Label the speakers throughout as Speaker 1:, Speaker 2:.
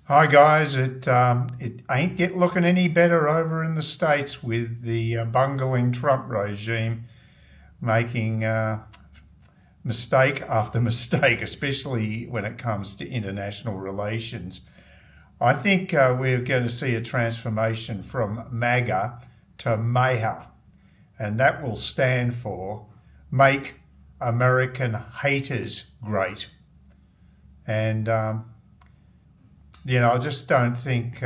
Speaker 1: Hi guys, it ain't get looking any better over in the States with the bungling Trump regime making mistake after mistake, especially when it comes to international relations. I think we're going to see a transformation from MAGA to MAHA, and that will stand for Make American Haters Great. And I just don't think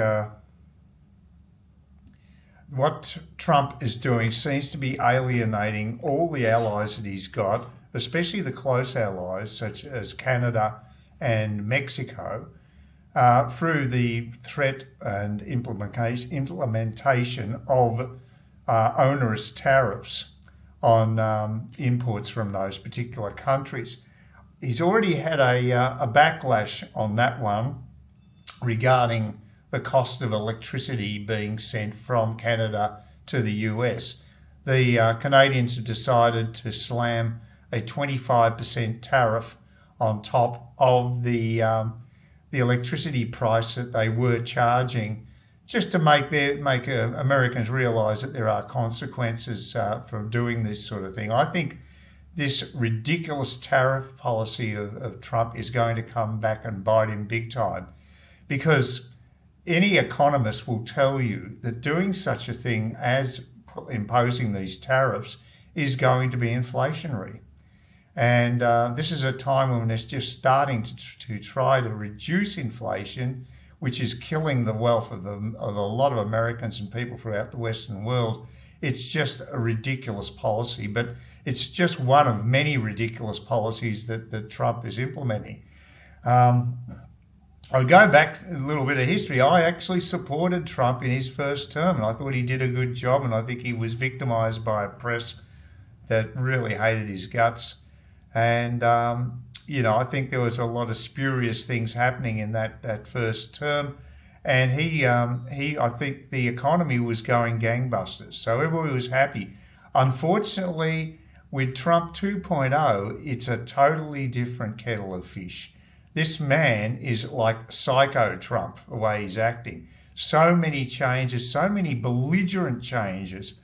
Speaker 1: what Trump is doing seems to be alienating all the allies that he's got, especially the close allies such as Canada and Mexico, through the threat and implementation of onerous tariffs on imports from those particular countries. He's already had a backlash on that one regarding the cost of electricity being sent from Canada to the US. The Canadians have decided to slam a 25% tariff on top of the electricity price that they were charging, just to make Americans realise that there are consequences from doing this sort of thing. I think this ridiculous tariff policy of Trump is going to come back and bite him big time, because any economist will tell you that doing such a thing as imposing these tariffs is going to be inflationary. And this is a time when it's just starting to try to reduce inflation, which is killing the wealth of a lot of Americans and people throughout the Western world. It's just a ridiculous policy, but it's just one of many ridiculous policies that Trump is implementing. I'll go back a little bit of history. I actually supported Trump in his first term, and I thought he did a good job, and I think he was victimised by a press that really hated his guts. And, I think there was a lot of spurious things happening in that first term. And I think the economy was going gangbusters. So everybody was happy. Unfortunately, with Trump 2.0, it's a totally different kettle of fish. This man is like psycho Trump, the way he's acting. So many changes, so many belligerent changes.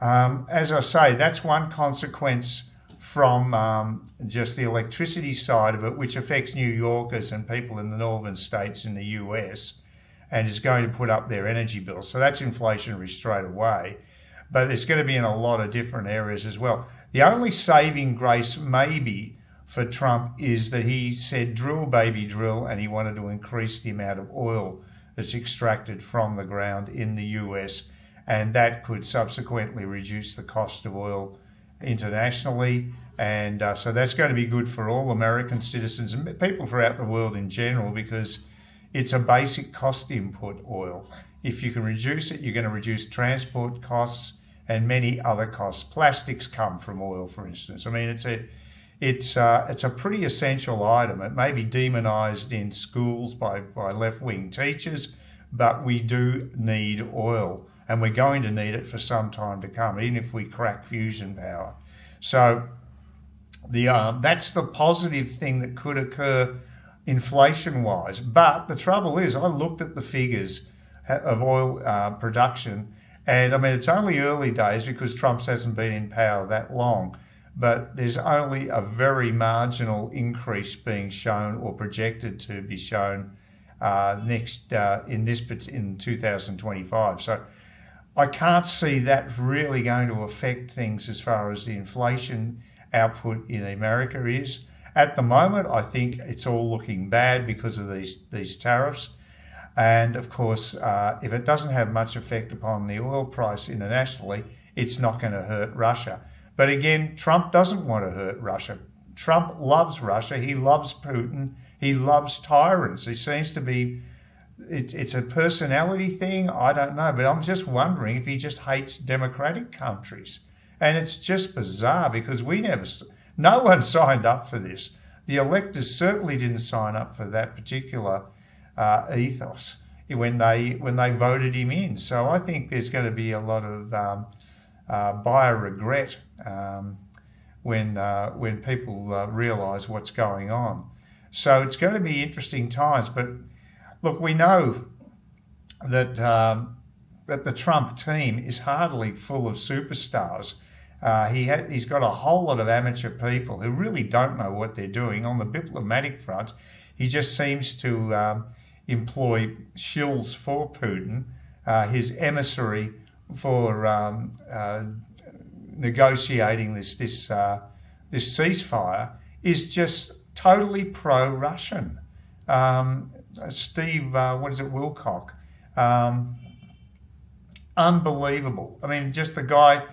Speaker 1: As I say, that's one consequence from just the electricity side of it, which affects New Yorkers and people in the northern states in the US, and is going to put up their energy bills. So that's inflationary straight away. But it's going to be in a lot of different areas as well. The only saving grace maybe for Trump is that he said drill baby drill, and he wanted to increase the amount of oil that's extracted from the ground in the US, and that could subsequently reduce the cost of oil internationally. And so that's going to be good for all American citizens and people throughout the world in general, because it's a basic cost input, oil. If you can reduce it, you're going to reduce transport costs and many other costs. Plastics come from oil, for instance. I mean, it's a pretty essential item. It may be demonized in schools by left-wing teachers, but we do need oil, and we're going to need it for some time to come, even if we crack fusion power. So that's the positive thing that could occur inflation-wise. But the trouble is, I looked at the figures of oil production, and I mean, it's only early days because Trump hasn't been in power that long, but there's only a very marginal increase being shown or projected to be shown in 2025. So I can't see that really going to affect things as far as the inflation output in America is. At the moment, I think it's all looking bad because of these tariffs. And of course, if it doesn't have much effect upon the oil price internationally, it's not going to hurt Russia. But again, Trump doesn't want to hurt Russia. Trump loves Russia. He loves Putin. He loves tyrants. He seems to be, it's a personality thing. I don't know. But I'm just wondering if he just hates democratic countries. And it's just bizarre because no one signed up for this. The electors certainly didn't sign up for that particular ethos when they voted him in. So I think there's going to be a lot of buyer regret when people realise what's going on. So it's going to be interesting times. But look, we know that that the Trump team is hardly full of superstars. He's got a whole lot of amateur people who really don't know what they're doing. On the diplomatic front, he just seems to employ shills for Putin. His emissary for negotiating this ceasefire is just totally pro-Russian. Steve, Wilcock. Unbelievable. I mean, just the guy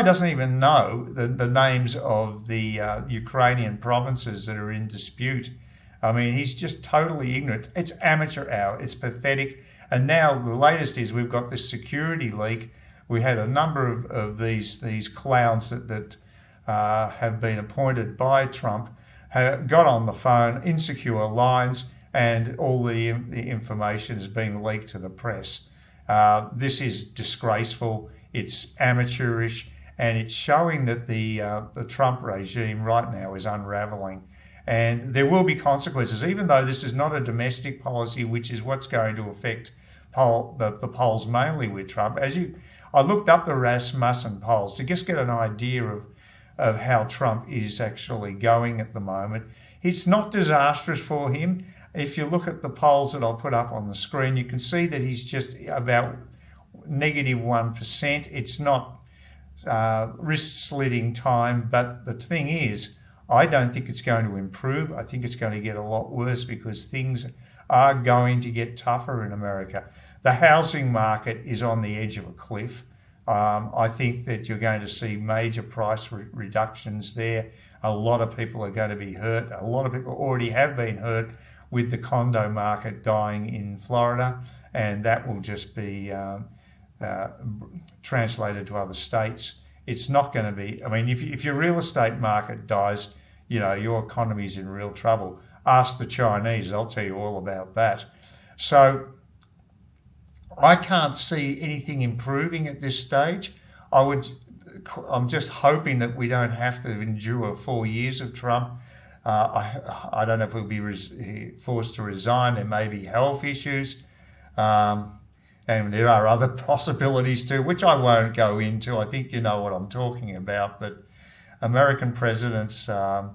Speaker 1: doesn't even know the names of the Ukrainian provinces that are in dispute. I mean, he's just totally ignorant. It's amateur hour. It's pathetic. And now the latest is we've got this security leak. We had a number of these clowns that have been appointed by Trump, got on the phone, insecure lines, and all the information is being leaked to the press. This is disgraceful. It's amateurish, and it's showing that the Trump regime right now is unravelling. And there will be consequences, even though this is not a domestic policy, which is what's going to affect the polls mainly with Trump. I looked up the Rasmussen polls to just get an idea of how Trump is actually going at the moment. It's not disastrous for him. If you look at the polls that I'll put up on the screen, you can see that he's just about -1%. It's not wrist-slitting time, but the thing is, I don't think it's going to improve. I think it's going to get a lot worse because things are going to get tougher in America. The housing market is on the edge of a cliff. I think that you're going to see major price reductions there. A lot of people are going to be hurt. A lot of people already have been hurt with the condo market dying in Florida, and that will just be translated to other states. It's not going to be, I mean, if your real estate market dies, your economy's in real trouble. Ask the Chinese, they'll tell you all about that. So I can't see anything improving at this stage. I'm just hoping that we don't have to endure 4 years of Trump. I don't know if we'll be forced to resign. There may be health issues. And there are other possibilities too, which I won't go into. I think you know what I'm talking about. But American presidents are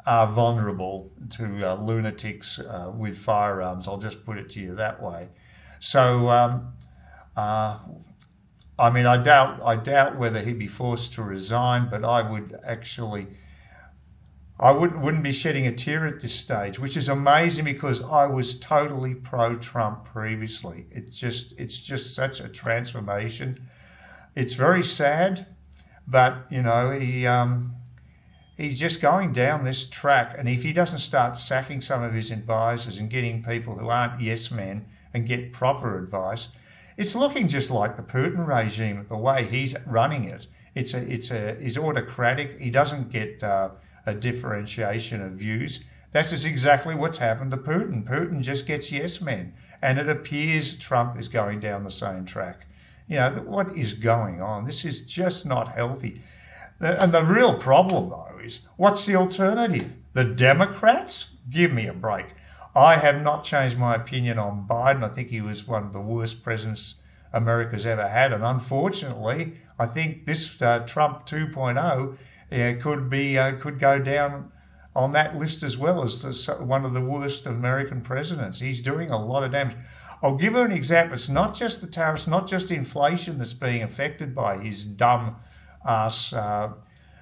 Speaker 1: vulnerable to lunatics with firearms. I'll just put it to you that way. So, I mean, I doubt whether he'd be forced to resign, but I wouldn't be shedding a tear at this stage, which is amazing because I was totally pro-Trump previously. It's just such a transformation. It's very sad, but he's just going down this track. And if he doesn't start sacking some of his advisors and getting people who aren't yes men and get proper advice, it's looking just like the Putin regime, the way he's running it. He's autocratic. He doesn't get a differentiation of views. That's just exactly what's happened to Putin. Putin just gets yes men, and it appears Trump is going down the same track. What is going on? This is just not healthy. And the real problem, though, is what's the alternative? The Democrats? Give me a break. I have not changed my opinion on Biden. I think he was one of the worst presidents America's ever had. And unfortunately, I think this Trump 2.0 could go down on that list as well as one of the worst American presidents. He's doing a lot of damage. I'll give you an example. It's not just the tariffs, not just inflation that's being affected by his dumb ass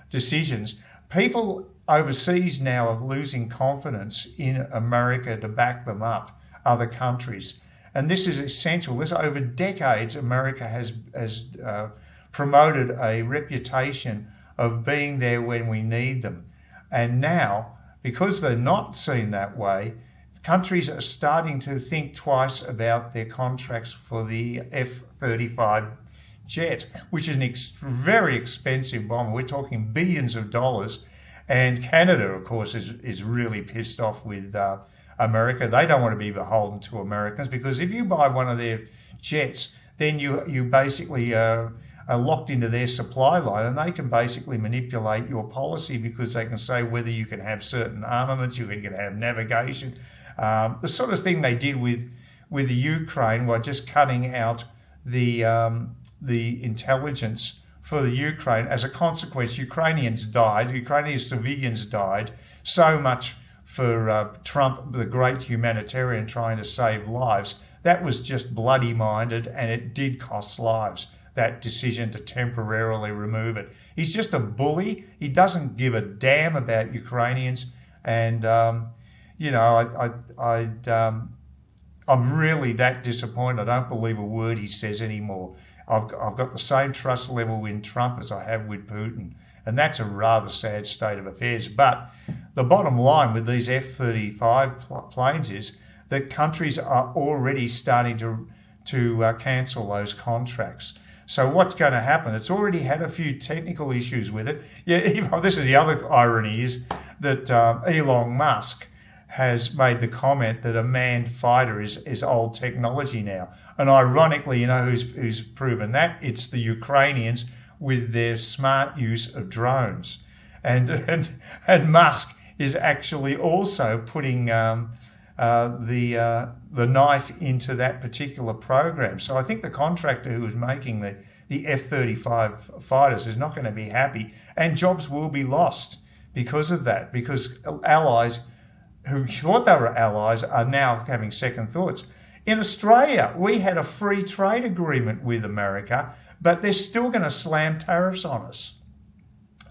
Speaker 1: decisions. People overseas now are losing confidence in America to back them up, other countries. And this is essential. This over decades, America has promoted a reputation of being there when we need them. And now, because they're not seen that way, countries are starting to think twice about their contracts for the F-35 jet, which is very expensive bomber. We're talking billions of dollars. And Canada, of course, is really pissed off with America. They don't want to be beholden to Americans because if you buy one of their jets, then you basically are locked into their supply line, and they can basically manipulate your policy because they can say whether you can have certain armaments, you can have navigation, The sort of thing they did with the Ukraine, by just cutting out the intelligence for the Ukraine. As a consequence, Ukrainian civilians died. So much for Trump, the great humanitarian trying to save lives. That was just bloody-minded, and it did cost lives, that decision to temporarily remove it. He's just a bully. He doesn't give a damn about Ukrainians. And, I'm really that disappointed. I don't believe a word he says anymore. I've got the same trust level in Trump as I have with Putin. And that's a rather sad state of affairs. But the bottom line with these F-35 planes is that countries are already starting to cancel those contracts. So what's going to happen? It's already had a few technical issues with it. Yeah, this is the other irony, is that Elon Musk has made the comment that a manned fighter is old technology now. And ironically, you know who's proven that? It's the Ukrainians with their smart use of drones. And Musk is actually also putting the knife into that particular program. So I think the contractor who was making the F-35 fighters is not going to be happy, and jobs will be lost because of that, because allies who thought they were allies are now having second thoughts. In Australia, we had a free trade agreement with America, but they're still going to slam tariffs on us.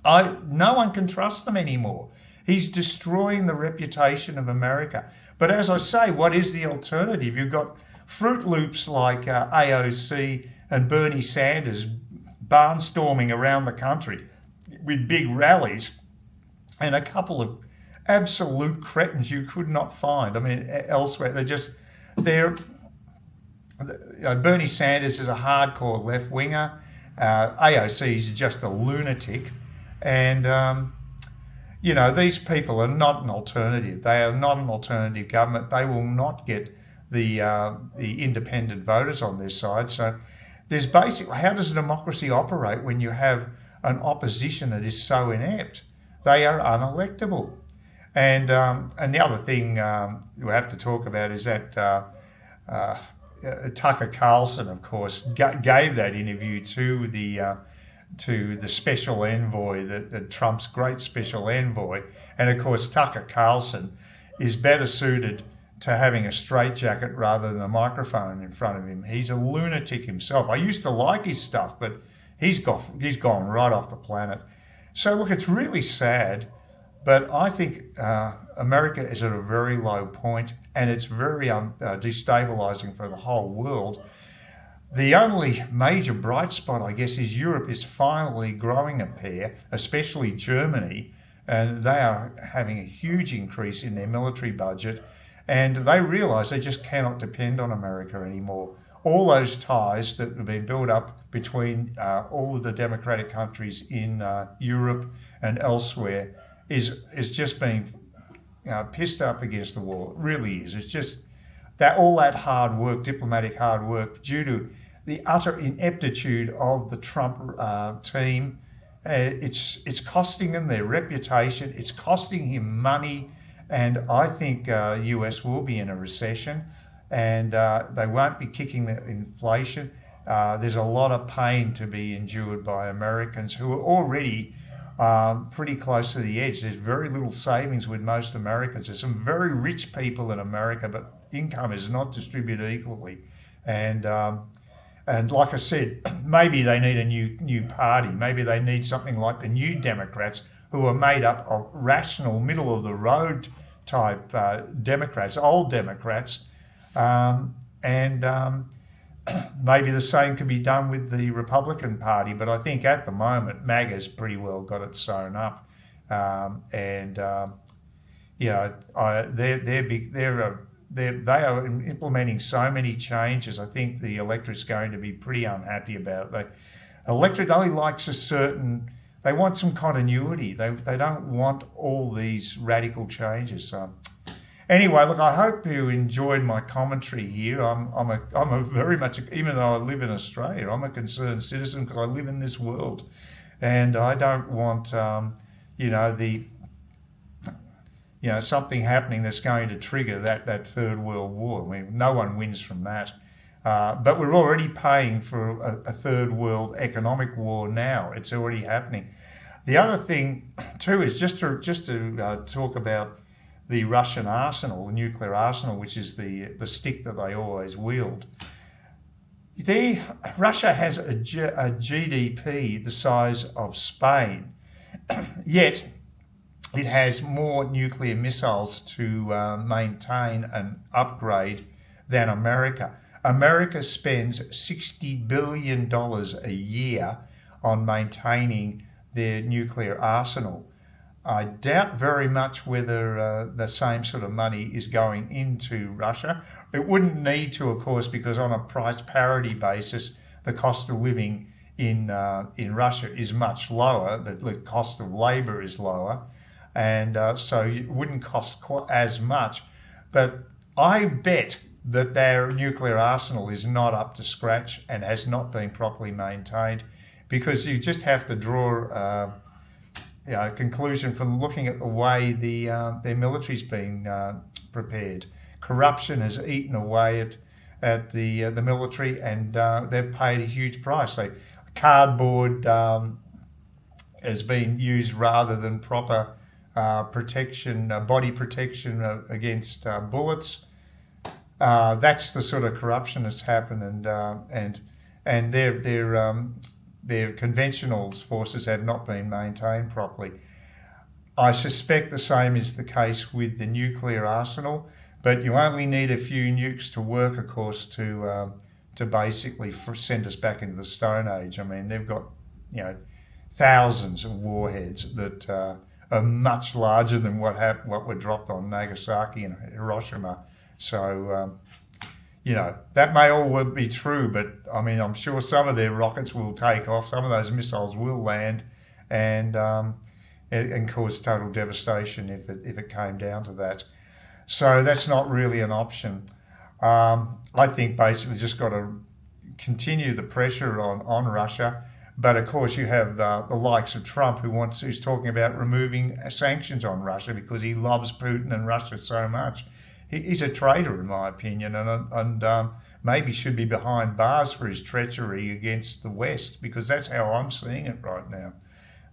Speaker 1: No one can trust them anymore. He's destroying the reputation of America. But as I say, what is the alternative? You've got Fruit Loops like AOC and Bernie Sanders barnstorming around the country with big rallies, and a couple of absolute cretins you could not find. I mean, elsewhere, Bernie Sanders is a hardcore left-winger. AOC is just a lunatic. And, these people are not an alternative. They are not an alternative government. They will not get the independent voters on their side. So there's basically, how does a democracy operate when you have an opposition that is so inept? They are unelectable. And the other thing we have to talk about is that Tucker Carlson, of course, gave that interview to the special envoy, the Trump's great special envoy. And of course, Tucker Carlson is better suited to having a straitjacket rather than a microphone in front of him. He's a lunatic himself. I used to like his stuff, but he's gone right off the planet. So look, it's really sad. But I think America is at a very low point, and it's very destabilizing for the whole world. The only major bright spot, I guess, is Europe is finally growing a pair, especially Germany, and they are having a huge increase in their military budget, and they realise they just cannot depend on America anymore. All those ties that have been built up between all of the democratic countries in Europe and elsewhere is just being pissed up against the wall. It really is. It's just that all that hard work, diplomatic hard work, due to the utter ineptitude of the Trump team, it's costing them their reputation. It's costing him money, and I think US will be in a recession, and they won't be kicking the inflation. There's a lot of pain to be endured by Americans who are already pretty close to the edge. There's very little savings with most Americans. There's some very rich people in America, but income is not distributed equally. And like I said, maybe they need a new party. Maybe they need something like the New Democrats, who are made up of rational, middle of the road type Democrats, old Democrats, maybe the same can be done with the Republican Party, but I think at the moment MAGA's pretty well got it sewn up, they are implementing so many changes. I think the electorate's going to be pretty unhappy about it. The electorate only likes they want some continuity. They don't want all these radical changes. So anyway, look, I hope you enjoyed my commentary here. I'm a very much, even though I live in Australia, I'm a concerned citizen because I live in this world, and I don't want, something happening that's going to trigger that third world war. I mean, no one wins from that. But we're already paying for a third world economic war now. It's already happening. The other thing too is just to talk about the Russian arsenal, the nuclear arsenal, which is the stick that they always wield. Russia has a GDP the size of Spain, yet it has more nuclear missiles to maintain and upgrade than America. America spends $60 billion a year on maintaining their nuclear arsenal. I doubt very much whether the same sort of money is going into Russia. It wouldn't need to, of course, because on a price parity basis, the cost of living in Russia is much lower. The cost of labour is lower, and so it wouldn't cost quite as much. But I bet that their nuclear arsenal is not up to scratch and has not been properly maintained, because you just have to draw a conclusion from looking at the way their military's been prepared. Corruption has eaten away at the military, and they've paid a huge price. Cardboard has been used rather than proper protection, body protection against bullets. That's the sort of corruption that's happened, and their conventional forces have not been maintained properly. I suspect the same is the case with the nuclear arsenal, but you only need a few nukes to work, of course, to basically send us back into the Stone Age. I mean, they've got thousands of warheads that are much larger than what were dropped on Nagasaki and Hiroshima. So, that may all be true, but I mean, I'm sure some of their rockets will take off, some of those missiles will land, and cause total devastation if it came down to that. So that's not really an option. I think basically just got to continue the pressure on Russia. But of course, you have the likes of Trump who's talking about removing sanctions on Russia because he loves Putin and Russia so much. He's a traitor, in my opinion, and maybe should be behind bars for his treachery against the West, because that's how I'm seeing it right now.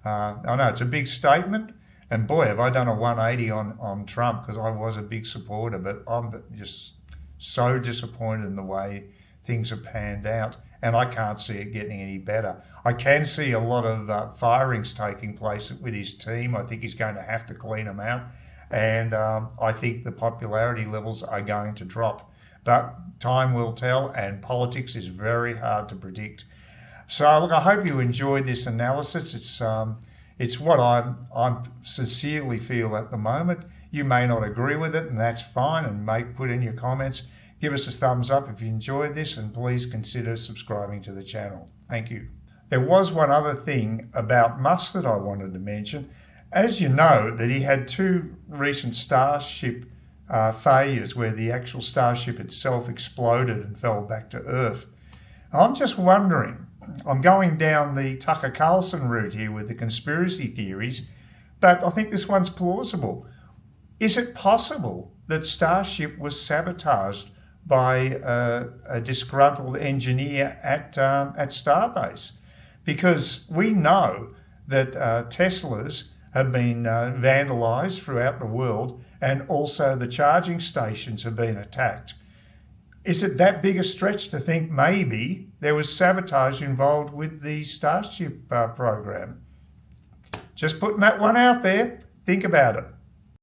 Speaker 1: I know it's a big statement, and boy, have I done a 180 on Trump, because I was a big supporter, but I'm just so disappointed in the way things have panned out, and I can't see it getting any better. I can see a lot of firings taking place with his team. I think he's going to have to clean them out. And I think the popularity levels are going to drop. But time will tell, and politics is very hard to predict. So look, I hope you enjoyed this analysis. It's what I sincerely feel at the moment. You may not agree with it, and that's fine, and put in your comments. Give us a thumbs up if you enjoyed this, and please consider subscribing to the channel. Thank you. There was one other thing about Musk that I wanted to mention. As you know, that he had two recent Starship failures where the actual Starship itself exploded and fell back to Earth. I'm just wondering, I'm going down the Tucker Carlson route here with the conspiracy theories, but I think this one's plausible. Is it possible that Starship was sabotaged by a disgruntled engineer at Starbase? Because we know that Teslas have been vandalised throughout the world, and also the charging stations have been attacked. Is it that big a stretch to think maybe there was sabotage involved with the Starship program? Just putting that one out there. Think about it.